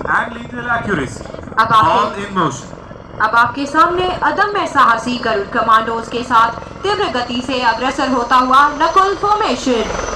and lethal accuracy, अब all आपके in motion. अब आपके सामने अदम्य साहसी गरुड़ कमांडोज के साथ तीव्र गति से अग्रसर होता हुआ Nakul formation.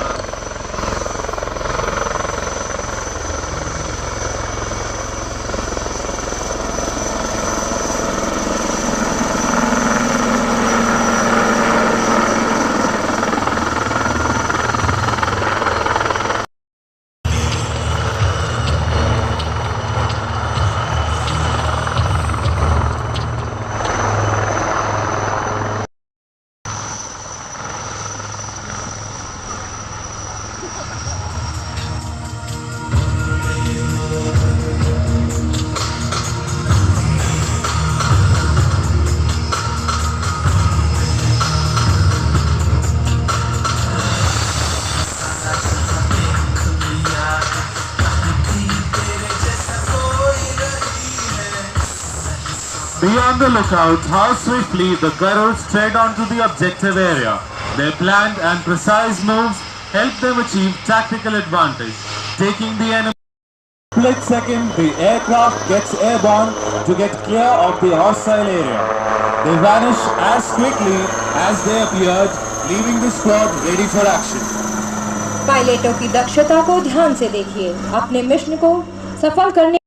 Be on the lookout how swiftly the Garuds tread onto the objective area. Their planned and precise moves help them achieve tactical advantage, taking the enemy. Split second, the aircraft gets airborne to get clear of the hostile area. They vanish as quickly as they appeared, leaving the squad ready for action. पायलटों की दक्षता को ध्यान से देखिए। अपने mission को सफल करने